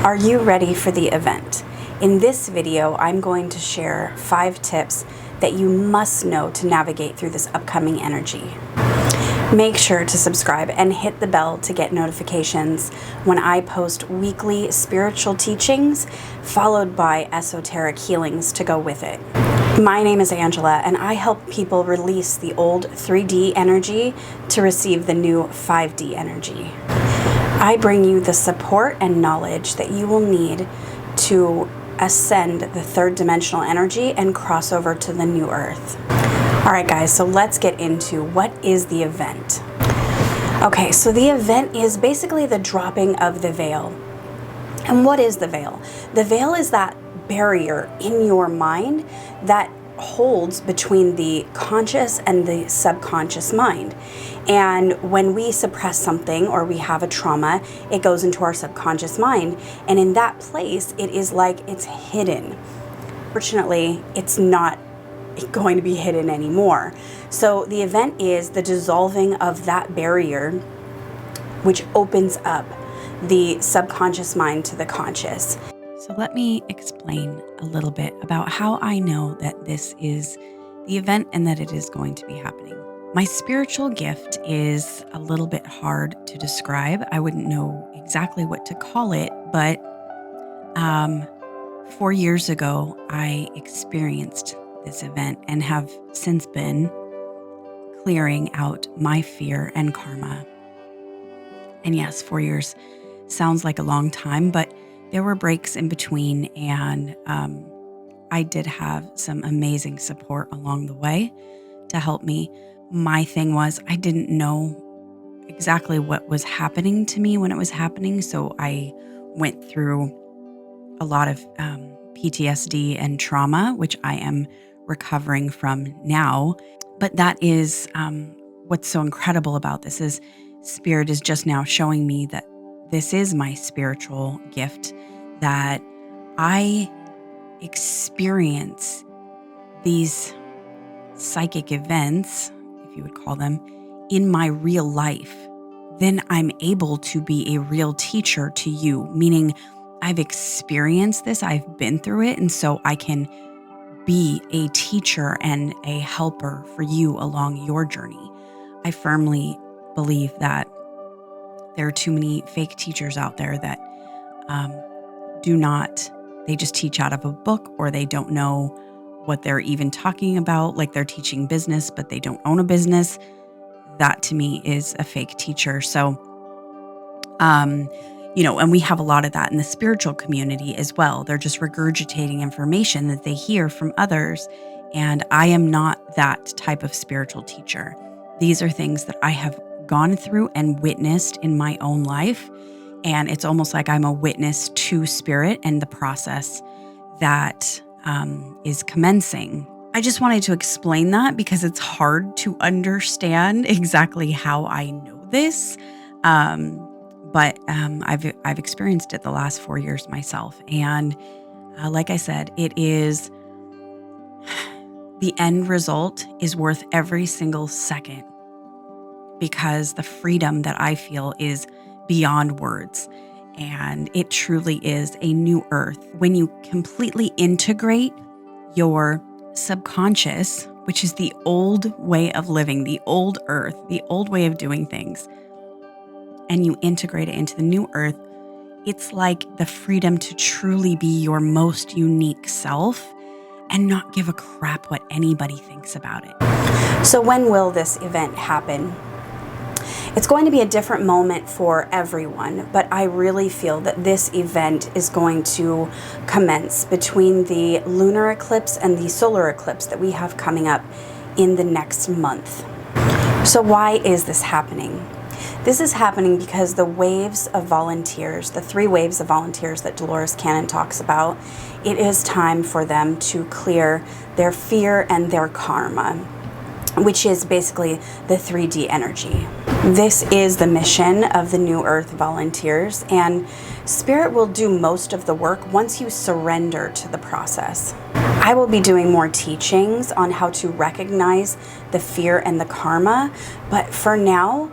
Are you ready for the event? In this video, I'm going to share 5 tips that you must know to navigate through this upcoming energy. Make sure to subscribe and hit the bell to get notifications when I post weekly spiritual teachings, followed by esoteric healings to go with it. My name is Angela, and I help people release the old 3D energy to receive the new 5D energy. I bring you the support and knowledge that you will need to ascend the 3rd dimensional energy and cross over to the new earth. All right, guys, so let's get into what is the event. Okay, so the event is basically the dropping of the veil. And what is the veil? The veil is that barrier in your mind that holds between the conscious and the subconscious mind. And when we suppress something or we have a trauma, it goes into our subconscious mind. And in that place, it is like it's hidden. Fortunately, it's not going to be hidden anymore. So the event is the dissolving of that barrier, which opens up the subconscious mind to the conscious. So let me explain a little bit about how I know that this is the event and that it is going to be happening. My spiritual gift is a little bit hard to describe. I wouldn't know exactly what to call it, but 4 years ago, I experienced this event and have since been clearing out my fear and karma. And yes, 4 years sounds like a long time, but there were breaks in between, and I did have some amazing support along the way to help me. My thing was I didn't know exactly what was happening to me when it was happening, so I went through a lot of PTSD and trauma, which I am recovering from now. But that is what's so incredible about this is Spirit is just now showing me that this is my spiritual gift, that I experience these psychic events, if you would call them, in my real life. Then I'm able to be a real teacher to you, meaning I've experienced this, I've been through it, and so I can be a teacher and a helper for you along your journey. I firmly believe that there are too many fake teachers out there that they just teach out of a book, or they don't know what they're even talking about, like they're teaching business, but they don't own a business. That to me is a fake teacher. So, and we have a lot of that in the spiritual community as well. They're just regurgitating information that they hear from others. And I am not that type of spiritual teacher. These are things that I have gone through and witnessed in my own life. And it's almost like I'm a witness to Spirit and the process that is commencing. I just wanted to explain that because it's hard to understand exactly how I know this. But I've experienced it the last 4 years myself. And like I said, it is the end result is worth every single second, because the freedom that I feel is beyond words. And it truly is a new earth. When you completely integrate your subconscious, which is the old way of living, the old earth, the old way of doing things, and you integrate it into the new earth, it's like the freedom to truly be your most unique self and not give a crap what anybody thinks about it. So when will this event happen? It's going to be a different moment for everyone, but I really feel that this event is going to commence between the lunar eclipse and the solar eclipse that we have coming up in the next month. So why is this happening? This is happening because the waves of volunteers, the 3 waves of volunteers that Dolores Cannon talks about, it is time for them to clear their fear and their karma, which is basically the 3D energy. This is the mission of the New Earth Volunteers, and Spirit will do most of the work once you surrender to the process. I will be doing more teachings on how to recognize the fear and the karma, but for now,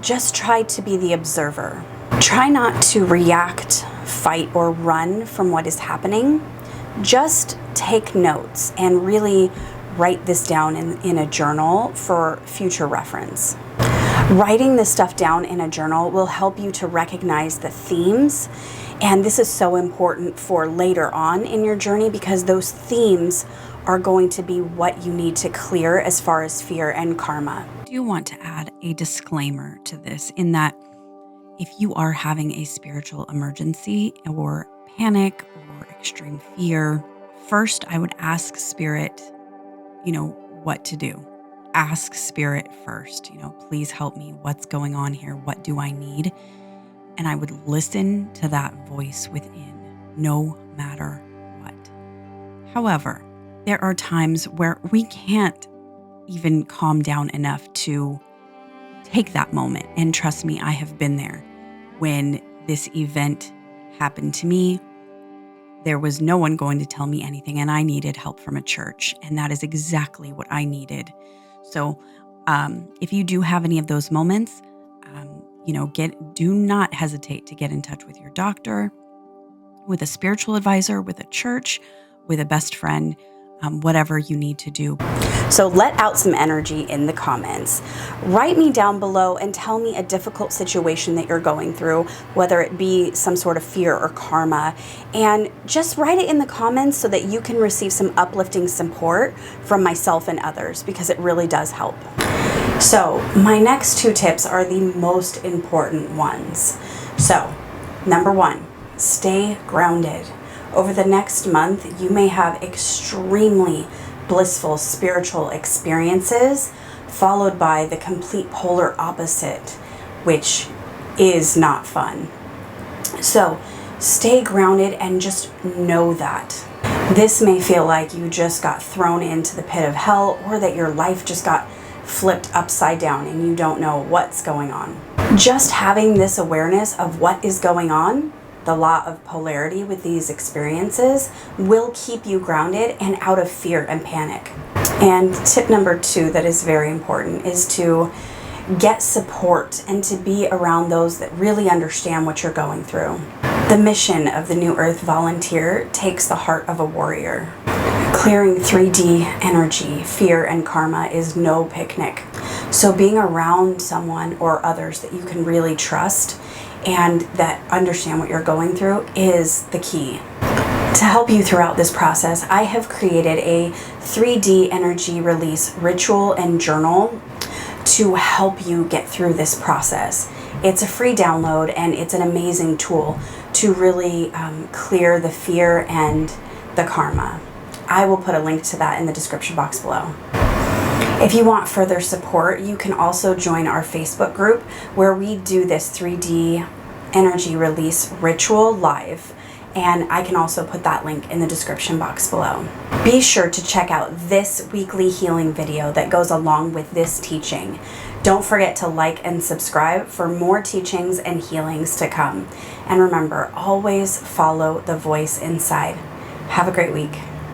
just try to be the observer. Try not to react fight or run from what is happening, just take notes and really write this down in a journal for future reference. Writing this stuff down in a journal will help you to recognize the themes, and this is so important for later on in your journey because those themes are going to be what you need to clear as far as fear and karma. I do want to add a disclaimer to this in that if you are having a spiritual emergency or panic or extreme fear, first I would ask Spirit, what to do. Ask Spirit first, please help me. What's going on here? What do I need? And I would listen to that voice within, no matter what. However, there are times where we can't even calm down enough to take that moment. And trust me, I have been there. When this event happened to me, there was no one going to tell me anything, and I needed help from a church, and that is exactly what I needed. So if you do have any of those moments, do not hesitate to get in touch with your doctor, with a spiritual advisor, with a church, with a best friend, whatever you need to do. So let out some energy in the comments. Write me down below and tell me a difficult situation that you're going through, whether it be some sort of fear or karma, and just write it in the comments so that you can receive some uplifting support from myself and others, because it really does help. So my next 2 tips are the most important ones. So number 1, stay grounded. Over the next month, you may have extremely blissful spiritual experiences, followed by the complete polar opposite, which is not fun. So stay grounded and just know that. This may feel like you just got thrown into the pit of hell, or that your life just got flipped upside down and you don't know what's going on. Just having this awareness of what is going on, the law of polarity with these experiences, will keep you grounded and out of fear and panic. And tip number 2 that is very important is to get support and to be around those that really understand what you're going through. The mission of the New Earth Volunteer takes the heart of a warrior. Clearing 3D energy, fear, and karma is no picnic. So being around someone or others that you can really trust and that understand what you're going through is the key. To help you throughout this process, I have created a 3D energy release ritual and journal to help you get through this process. It's a free download, and it's an amazing tool to really clear the fear and the karma. I will put a link to that in the description box below. If you want further support, you can also join our Facebook group where we do this 3D energy release ritual live, and I can also put that link in the description box below. Be sure to check out this weekly healing video that goes along with this teaching. Don't forget to like and subscribe for more teachings and healings to come. And remember, always follow the voice inside. Have a great week.